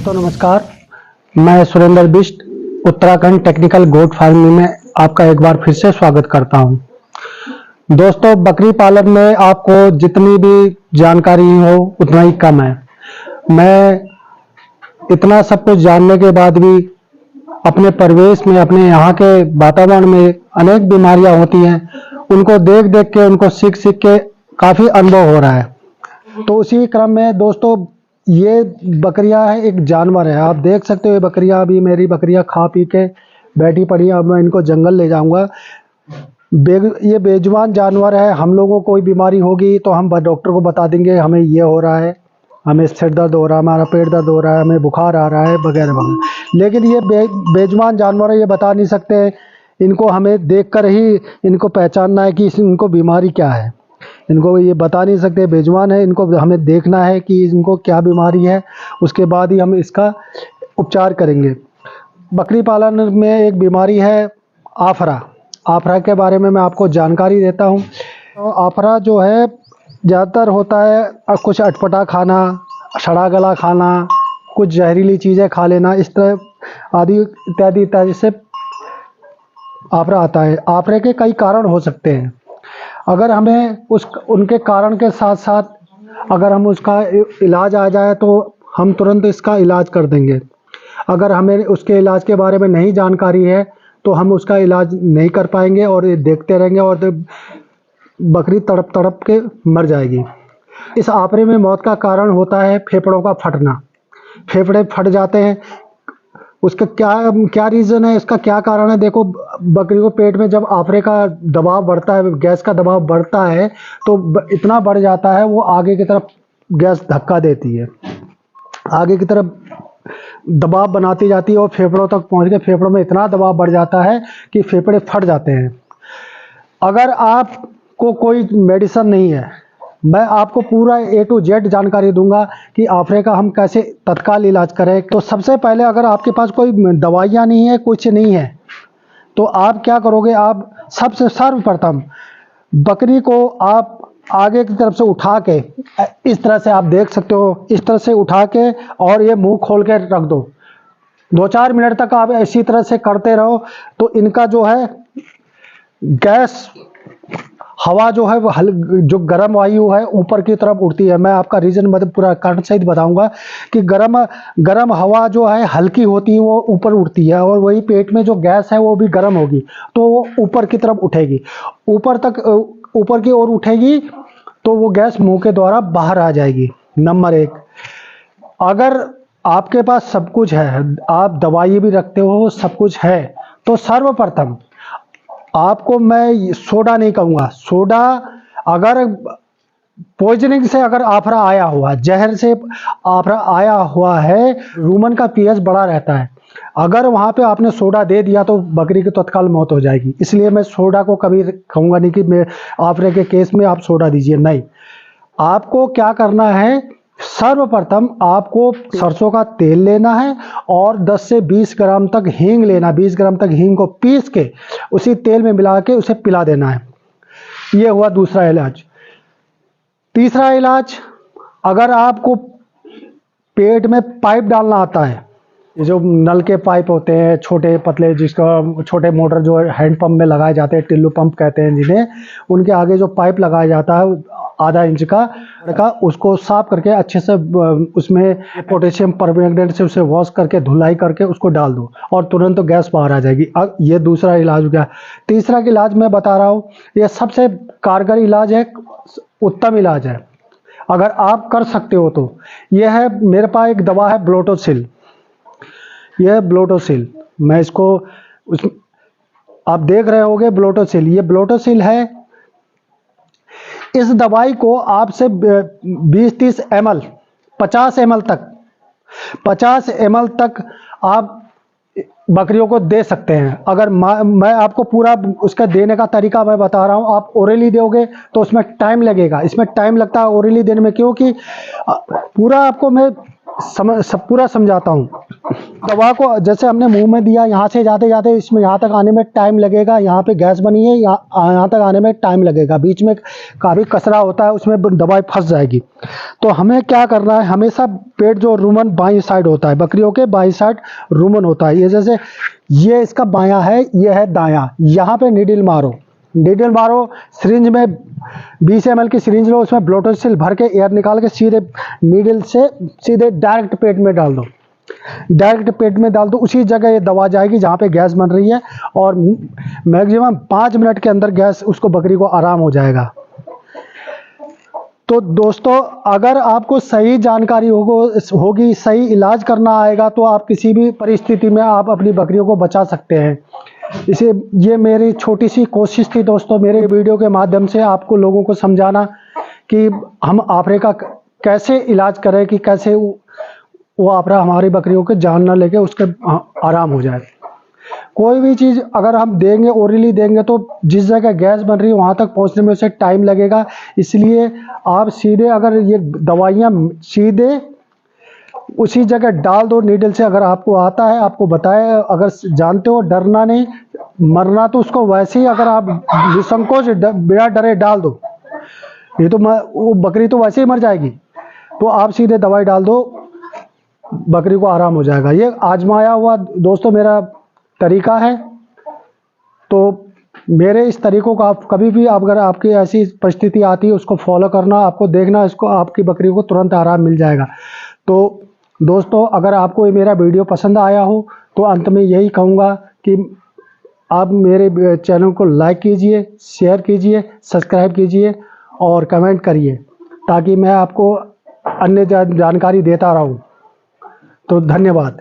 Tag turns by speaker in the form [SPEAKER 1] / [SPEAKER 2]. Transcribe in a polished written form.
[SPEAKER 1] दोस्तों नमस्कार, मैं Surendra Bisht Uttarakhand technical goat farming में आपका एक बार फिर से स्वागत करता हूं। दोस्तों, बकरी पालन में आपको जितनी भी जानकारी हो उतना ही कम है। मैं इतना सब कुछ जानने के बाद भी अपने परिवेश में, अपने यहाँ के वातावरण में अनेक बीमारियां होती हैं, उनको देख देख के, उनको सीख सीख के काफ़ी अनुभव हो रहा है। तो उसी क्रम में दोस्तों, ये बकरियां है, एक जानवर है। आप देख सकते हो ये बकरियां, अभी मेरी बकरियां खा पी के बैठी पड़ी हैं। अब मैं इनको जंगल ले जाऊंगा। ये बेजुबान जानवर है। हम लोगों को कोई बीमारी होगी तो हम डॉक्टर को बता देंगे हमें ये हो रहा है, हमें सिर दर्द हो रहा है, हमारा पेट दर्द हो रहा है, हमें बुखार आ रहा है, वगैरह वगैरह। लेकिन ये बेजुबान जानवर है, ये बता नहीं सकते। इनको हमें देखकर ही इनको पहचानना है कि इनको बीमारी क्या है। इनको ये बता नहीं सकते, बेजुबान है। इनको हमें देखना है कि इनको क्या बीमारी है, उसके बाद ही हम इसका उपचार करेंगे। बकरी पालन में एक बीमारी है आफरा। आफरा के बारे में मैं आपको जानकारी देता हूँ। तो आफरा जो है ज़्यादातर होता है कुछ अटपटा खाना, सड़ा गला खाना, कुछ जहरीली चीज़ें खा लेना, इस तरह आदि इत्यादि इत्यादि से आफरा आता है। आफरे के कई कारण हो सकते हैं। अगर हमें उनके कारण के साथ साथ अगर हम उसका इलाज आ जाए तो हम तुरंत इसका इलाज कर देंगे। अगर हमें उसके इलाज के बारे में नहीं जानकारी है तो हम उसका इलाज नहीं कर पाएंगे और ये देखते रहेंगे और बकरी तड़प तड़प के मर जाएगी। इस आफरे में मौत का कारण होता है फेफड़ों का फटना। फेफड़े फट जाते हैं। उसका क्या रीज़न है, इसका क्या कारण है? देखो, बकरी को पेट में जब आफरे का दबाव बढ़ता है, गैस का दबाव बढ़ता है, तो इतना बढ़ जाता है वो आगे की तरफ गैस धक्का देती है, आगे की तरफ दबाव बनाती जाती है और फेफड़ों तक पहुंच के फेफड़ों में इतना दबाव बढ़ जाता है कि फेफड़े फट जाते हैं। अगर आपको कोई मेडिसिन नहीं है, मैं आपको पूरा A to Z जानकारी दूंगा कि आफरे का हम कैसे तत्काल इलाज करें। तो सबसे पहले, अगर आपके पास कोई दवाइयाँ नहीं है, कुछ नहीं है, तो आप क्या करोगे? आप सबसे सर्वप्रथम बकरी को आप आगे की तरफ से उठा के, इस तरह से आप देख सकते हो, इस तरह से उठा के और ये मुंह खोल के रख दो। 2-4 मिनट तक आप इसी तरह से करते रहो तो इनका जो है गैस, हवा जो है वो जो गर्म वायु है ऊपर की तरफ उड़ती है। मैं आपका रीज़न मतलब पूरा कारण सहित बताऊंगा कि गर्म हवा जो है हल्की होती है, वो ऊपर उड़ती है और वही पेट में जो गैस है वो भी गर्म होगी तो वो ऊपर की तरफ उठेगी, ऊपर की ओर उठेगी तो वो गैस मुंह के द्वारा बाहर आ जाएगी। नंबर 1, अगर आपके पास सब कुछ है, आप दवाई भी रखते हो, सब कुछ है, तो सर्वप्रथम आपको मैं सोडा नहीं कहूँगा। सोडा, अगर पॉइजनिंग से अगर आफरा आया हुआ, जहर से आफरा आया हुआ है, रूमन का pH बड़ा रहता है, अगर वहाँ पे आपने सोडा दे दिया तो बकरी की तत्काल मौत हो जाएगी। इसलिए मैं सोडा को कभी कहूँगा नहीं कि मैं आफरे के केस में आप सोडा दीजिए, नहीं। आपको क्या करना है, सर्वप्रथम आपको सरसों का तेल लेना है और 10 से 20 ग्राम तक हींग लेना। 20 ग्राम तक हींग को पीस के उसी तेल में मिला के उसे पिला देना है। ये हुआ दूसरा इलाज। तीसरा इलाज, अगर आपको पेट में पाइप डालना आता है, ये जो नल के पाइप होते हैं छोटे पतले, जिसका छोटे मोटर जो हैंड पंप में लगाए जाते हैं, टिल्लू पंप कहते हैं जिन्हें, उनके आगे जो पाइप लगाया जाता है आधा इंच का, उसको साफ करके अच्छे से उसमें पोटेशियम परमैंगनेट से उसे वॉश करके धुलाई करके उसको डाल दो और तुरंत तो गैस बाहर आ जाएगी। अब ये दूसरा इलाज हो गया। तीसरा इलाज मैं बता रहा हूँ, ये सबसे कारगर इलाज है, उत्तम इलाज है, अगर आप कर सकते हो तो। यह है, मेरे पास एक दवा है ब्लोटोसिल। यह ब्लोटोसिल, मैं इसको आप देख रहे होंगे ब्लोटोसिल, ये ब्लोटोसिल है। इस दवाई को आपसे 20-30 ml, 50 ml तक आप बकरियों को दे सकते हैं। अगर मैं आपको पूरा उसका देने का तरीका मैं बता रहा हूँ। आप ओरली दोगे तो उसमें टाइम लगेगा, इसमें टाइम लगता है ओरली देने में, क्योंकि पूरा आपको मैं पूरा समझाता हूँ। दवा को जैसे हमने मुंह में दिया, यहाँ से जाते जाते इसमें यहाँ तक आने में टाइम लगेगा। यहाँ पे गैस बनी है, यहाँ तक आने में टाइम लगेगा। बीच में काफ़ी कचरा होता है, उसमें दवाई फंस जाएगी। तो हमें क्या करना है, हमेशा पेट जो रुमन बाईं साइड होता है, बकरियों के बाईं साइड रुमन होता है। ये जैसे ये इसका बायां है, ये है दायां। यहाँ पे नीडल मारो, नीडल मारो। सिरिंज में 20 ml की सिरिंज लो, उसमें ब्लोटोसिल भर के एयर निकाल के सीधे नीडल से सीधे डायरेक्ट पेट में डाल दो। डायरेक्ट पेट में डाल दो, उसी जगह ये दवा जाएगी जहाँ पे गैस बन रही है, और मैक्सिमम 5 मिनट के अंदर गैस उसको बकरी को आराम हो जाएगा। तो दोस्तों, अगर आपको सही जानकारी होगी, सही इलाज करना आएगा, तो आप किसी भी परिस्थिति में आप अपनी बकरियों को बचा सकते हैं। इसे ये मेरी छोटी सी कोशिश थी दोस्तों, मेरे वीडियो के माध्यम से आपको लोगों को समझाना कि हम आपरे का कैसे इलाज करें, कि कैसे वो आपरा हमारी बकरियों के जान ना लेके उसके आराम हो जाए। कोई भी चीज़ अगर हम देंगे, ओरली देंगे, तो जिस जगह गैस बन रही है वहाँ तक पहुँचने में उसे टाइम लगेगा। इसलिए आप सीधे अगर ये दवाइयाँ सीधे उसी जगह डाल दो नीडल से। अगर आपको आता है, आपको बताए, अगर जानते हो, डरना नहीं, मरना तो उसको वैसे ही, अगर आप निसंकोच बिना डरे डाल दो, ये तो वो बकरी तो वैसे ही मर जाएगी। तो आप सीधे दवाई डाल दो, बकरी को आराम हो जाएगा। ये आजमाया हुआ दोस्तों मेरा तरीका है। तो मेरे इस तरीकों को आप कभी भी, अगर आपकी ऐसी परिस्थिति आती है, उसको फॉलो करना, आपको देखना, इसको आपकी बकरी को तुरंत आराम मिल जाएगा। तो दोस्तों, अगर आपको ये मेरा वीडियो पसंद आया हो, तो अंत में यही कहूँगा कि आप मेरे चैनल को लाइक कीजिए, शेयर कीजिए, सब्सक्राइब कीजिए और कमेंट करिए, ताकि मैं आपको अन्य जानकारी देता रहूँ। तो धन्यवाद।